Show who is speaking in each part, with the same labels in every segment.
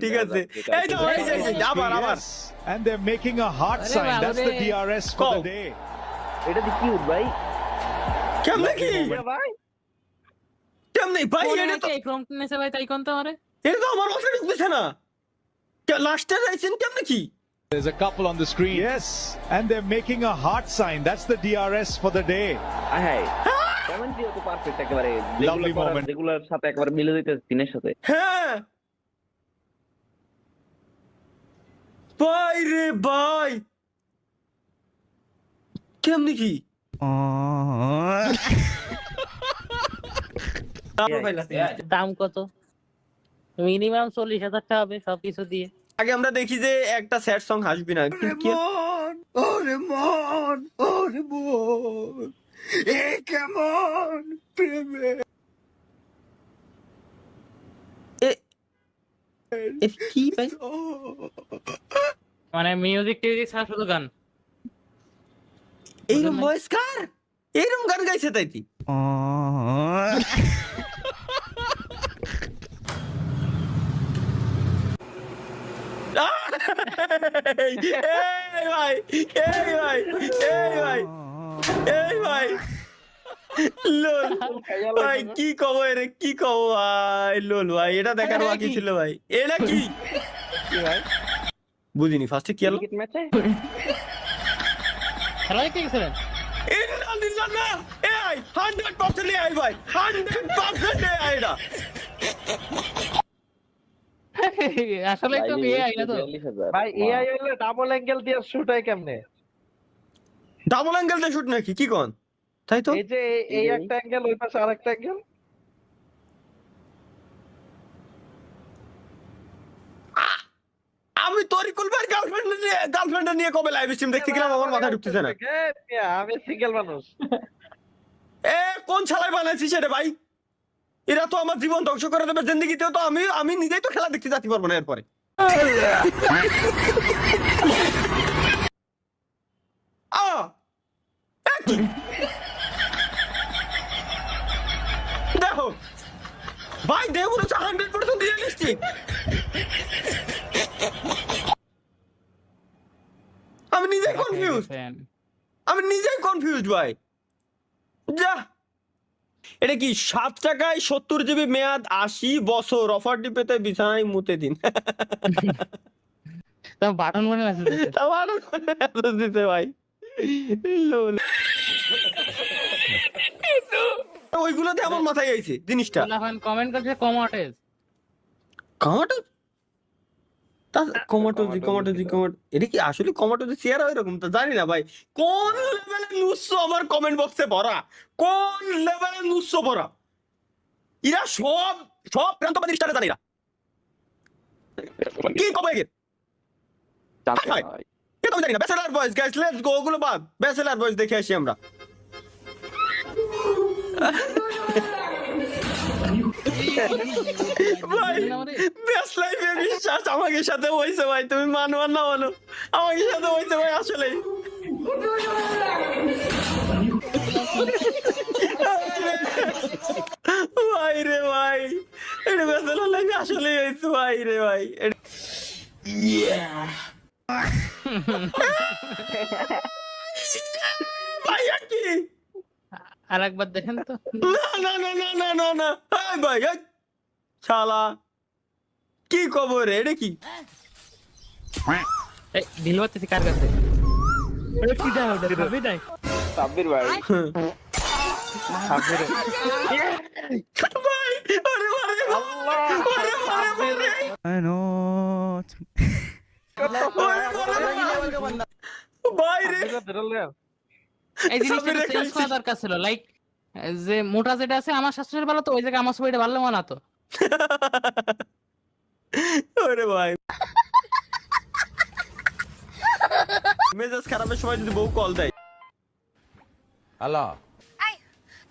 Speaker 1: ঠিক আছে এই তো এই যে আবার
Speaker 2: And they're making a heart sign. That's the DRS for the day.
Speaker 3: এটা দি কিউট ভাই
Speaker 1: কেমনে কি
Speaker 3: ভাই
Speaker 1: কেমনে ভাই এটা তো
Speaker 4: ফ্রন্টনেসে ভাই তাই কোন তো আমারে
Speaker 1: এটা তো আমার মাথায় ঢুকতেছে না লাস্টে যাইছেন কেমনে কি
Speaker 2: There's a couple on the screen. Yes, and they're making a heart sign. That's the DRS for the day.
Speaker 3: হ্যাঁ কমেন্ট্রিও তো পারফেক্ট একেবারে
Speaker 2: Lovely moment.
Speaker 3: যেগুলোর সাথে একবারে মিলে যাইতেছে দিনের সাথে
Speaker 1: হ্যাঁ ভাই রে ভাই কেমনে কি
Speaker 4: দাম কত মিনিমাম 40,000 টাকা হবে সবকিছু দিয়ে
Speaker 1: আগে আমরা দেখি যে একটা স্যাড সং আসবে না কি ওরে মন এ কেমন প্রেমে এ কি ভাই
Speaker 4: মানে মিউজিক টিউজিক ছাড়া শুধু গান
Speaker 1: এইরকম ভয়েস কার এইরকম গান গাইছে তাই কি এই ভাই এই ভাই এই ভাই এই ভাই লোল ভাই কি কব রে কি কব ভাই লোল ভাই এটা দেখার বাকি ছিল ভাই এটা কি
Speaker 3: ভাই
Speaker 1: বুঝিনি ফার্স্টে কি হলো
Speaker 3: ক্রিকেট ম্যাচে
Speaker 4: খেলা দেখতে গেছিলেন
Speaker 1: এই 100% এই ভাই 100% এটা
Speaker 4: আসলে তো এআই না তো
Speaker 5: ভাই এআই হলে ডাবল অ্যাঙ্গেল দিয়ে শুট হয় কেমনে
Speaker 1: ডাবল অ্যাঙ্গেল দিয়ে শুট নাকি কি কোন তাই তো
Speaker 5: এই যে এই একটা অ্যাঙ্গেল ওই পাশে আরেকটা অ্যাঙ্গেল
Speaker 1: আমি তরিকুল ভাই গার্লফ্রেন্ড নিয়ে কবে লাইভ স্ট্রিম দেখতে গেলাম আমার মাথা ঢুকতেছে না
Speaker 5: আমি সিঙ্গেল মানুষ
Speaker 1: এ কোন ছালাই বানাইছিস রে ভাই এরা তো আমার জীবন ধ্বংস করে দেবে জিন্দেগিতেও তো আমি নিজেই তো খেলা দেখতে যেতে পারবো না এরপরে দেখো ভাই দেহ মনে হচ্ছে 100% রিয়েলিস্টিক আমি নিজেই কনফিউজ ভাই যা এটা কি 7 টাকায় 70 জিবি মেয়াদ 80 বছর অফারটি পেতে বিছানায় মুতে দিন
Speaker 4: তো বাটন মনে আছে
Speaker 1: দিতে ভাই ওইগুলোতে আমার মাথায় আইছে জিনিসটা
Speaker 4: কমেন্ট করছে কমাটেজ
Speaker 1: টমাটো এটা কি আসলে টমাটো চেয়ার হয় এরকম তো জানি না ভাই কোন লেভেলের নুস্য আমার কমেন্ট বক্সে ভরা কোন লেভেলের নুস্য ভরা এরা সব প্রান্তবাদী স্টারে জানি না কি কবে কে তো জানি না bachelor boys guys let's go ওগুলো বাদ ব্যাচেলার বয়েজ দেখে আসি আমরা ভাই বেস্ট লাইফে বিশ্বাস আমাকে সাথে হইছে ভাই তুমি মানো আর না মানো আমাকে সাথে হইছে ভাই আসলে ভাই রে ভাই এটা বেস্ট লাইফে আসলে হইছে ভাই রে ভাই ভাই কি
Speaker 4: আরেকবার দেখেন তো
Speaker 1: না ভাই শালা কি খবর এটা কি
Speaker 4: এই দিল বাতিছি কার কাছে আরে কি দাও ওটা খাবি নাই
Speaker 3: সাব্বির ভাই সাব্বির
Speaker 1: ভাই আরে আল্লাহ আই নো ভাই রে
Speaker 4: এই জিনিসটা চেঞ্জ করা দরকার ছিল লাইক যে মোটা যেটা আছে আমার শাশুড়ির ভালো তো ওই জায়গায় আমার সবাইটা ভালো মনে তো
Speaker 1: ওরে ভাই মেজাজ খারাপের সময় যদি বউ কল দেয়
Speaker 6: হ্যালো
Speaker 7: এই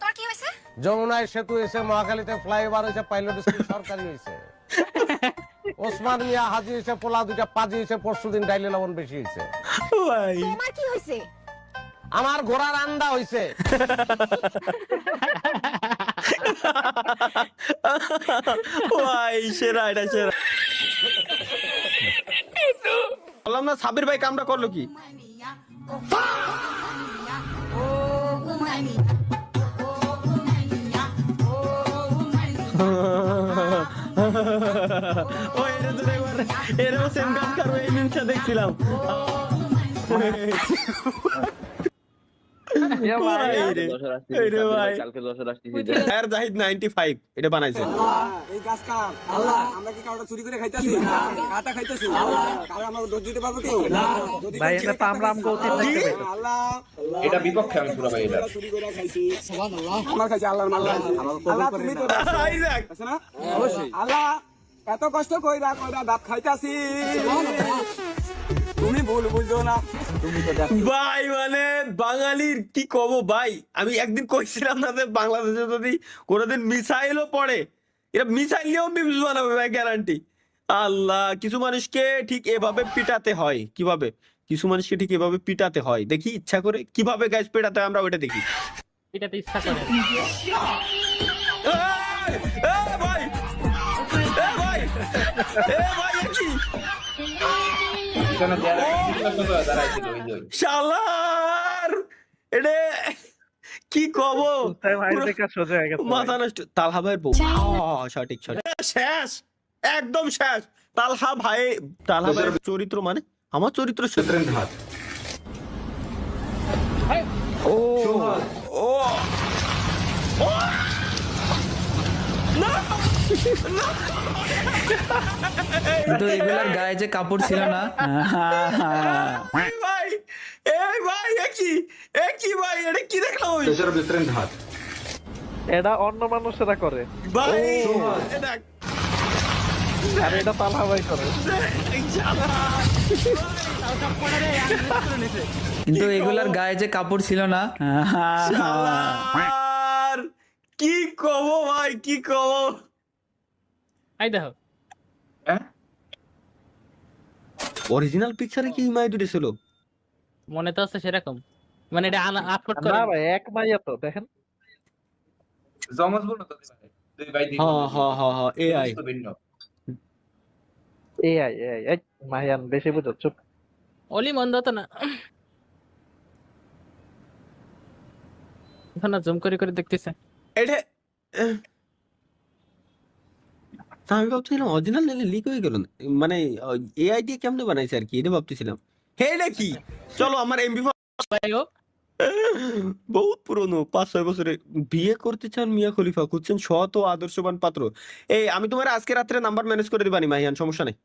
Speaker 7: তোর কি হইছে
Speaker 6: যমুনায় সেতু হয়েছে মহাখালীতে ফ্লাইওভার হয়েছে পাইলট স্কুল সরকারি হয়েছে ওসমান মিয়া হাজি হয়েছে পোলা দুইটা পাজি হয়েছে পরশুদিন ডাইলে লবণ বেশি হয়েছে
Speaker 1: ভাই
Speaker 7: তোমার কি হইছে
Speaker 6: আমার ঘোড়ার আন্ডা হয়েছে
Speaker 1: ভাই সেরা এটা সেরা বললাম না সাবির ভাই কামটা করলো কি? ও এটা তো একবার এরও সেম কাজ করবে এই মিমটা দেখছিলাম।
Speaker 3: কালকে 10 আসতেছি
Speaker 1: আর জাহিদ 95 এটা বানাইছে।
Speaker 8: এই গাছ কার? আল্লাহ, আমরা কি কাউটা চুরি করে খাইতাছি? কাটা খাইতাছি? কারো আমাকে দোষ দিতে পারবো কেউ? যদি
Speaker 5: ভাই
Speaker 8: কেউ
Speaker 5: এটা তো আমরা আমগো উচিত দেখতে পাই।
Speaker 8: আল্লাহ,
Speaker 3: এটা বিপক্ষে আমি পুরো ভাই এটা
Speaker 8: চুরি করে খাইছি। সুবহানাল্লাহ। আমার খাইছি আল্লাহর মাল খাইছি। আল্লাহ তুমি তো দেখছো।
Speaker 1: আইজাক
Speaker 8: আছে না? অবশ্যই। আল্লাহ, এত কষ্ট কইরা কইরা দাঁত খাইতাছি। তুমি ভুল বুঝছো না। তুমি তো দেখো।
Speaker 1: ভাই মানে বাঙালির কি কব ভাই, আমি একদিন কইছিলাম না যে বাংলাদেশে যদি কোনোদিন মিসাইলও পড়ে এরা মিসাইল নিয়েও মিমস বানাবে ভাই, গ্যারান্টি। আল্লাহ, কিছু মানুষকে ঠিক এভাবে পিটাতে হয়। কিভাবে কিছু মানুষকে ঠিক এভাবে পিটাতে হয় দেখি ইচ্ছা করে, কিভাবে গাইস পিটাতে হয় আমরা ওইটা দেখি।
Speaker 4: এটাতে ইচ্ছা করে।
Speaker 1: এই, এই ভাই, এই ভাই, এই ভাই এ কি শালার, এটা কি কব,
Speaker 5: তাই ভাই দেখা সোজা হয়ে গেছে।
Speaker 1: মাথা নষ্ট। তালহা ভাইয়ের বউ, সঠিক সঠিক, শেষ, একদম শেষ। তালহা ভাইয়ের চরিত্র মানে আমার চরিত্র হাত। ও ও ও না,
Speaker 9: কিন্তু এগুলার গায়ে যে কাপড় ছিল না।
Speaker 1: ভাই এই ভাই একই ভাই, এটা কি দেখলাম ওই
Speaker 5: এটা অন্য মানুষেরা করে
Speaker 1: ভাই, এটা
Speaker 5: আর এটা তালহা ভাই করে।
Speaker 9: কিন্তু এগুলার গায়ে যে কাপড় ছিল না।
Speaker 1: শালার, কি কব ভাই, কি কব।
Speaker 4: এই দেখো
Speaker 1: অরিজিনাল পিকচারে কি ইমাই দুটো ছিল?
Speaker 4: মনে তো আছে সেরকম, মানে এটা আপলোড করে।
Speaker 5: না ভাই এক মাইয়া তো দেখেন।
Speaker 3: জমজ বল না তো দুই ভাই দিই।
Speaker 1: হ্যাঁ এআই
Speaker 5: এআই এই মাহিয়ান বেশি বুঝো, চুপ।
Speaker 4: অলি মন্দ তো না, এখন জুম করে করে দেখতেছে।
Speaker 1: এটা আমি ভাবছিলাম অরিজিনাল নাকি লিক হয়ে গেল, মানে এআই দিয়ে কেমনে বানাইছে আর কি, এটা ভাবতেছিলাম। হে এটা কি, চলো আমার এমবি বহুত পুরনো, 5-6 বছরে। বিয়ে করতে চান মিয়া খলিফা, খুঁজছেন সৎ ও আদর্শবান পাত্র। এই আমি তোমার আজকে রাত্রে নাম্বার ম্যানেজ করে দিবানি মাহিয়ান, সমস্যা নেই।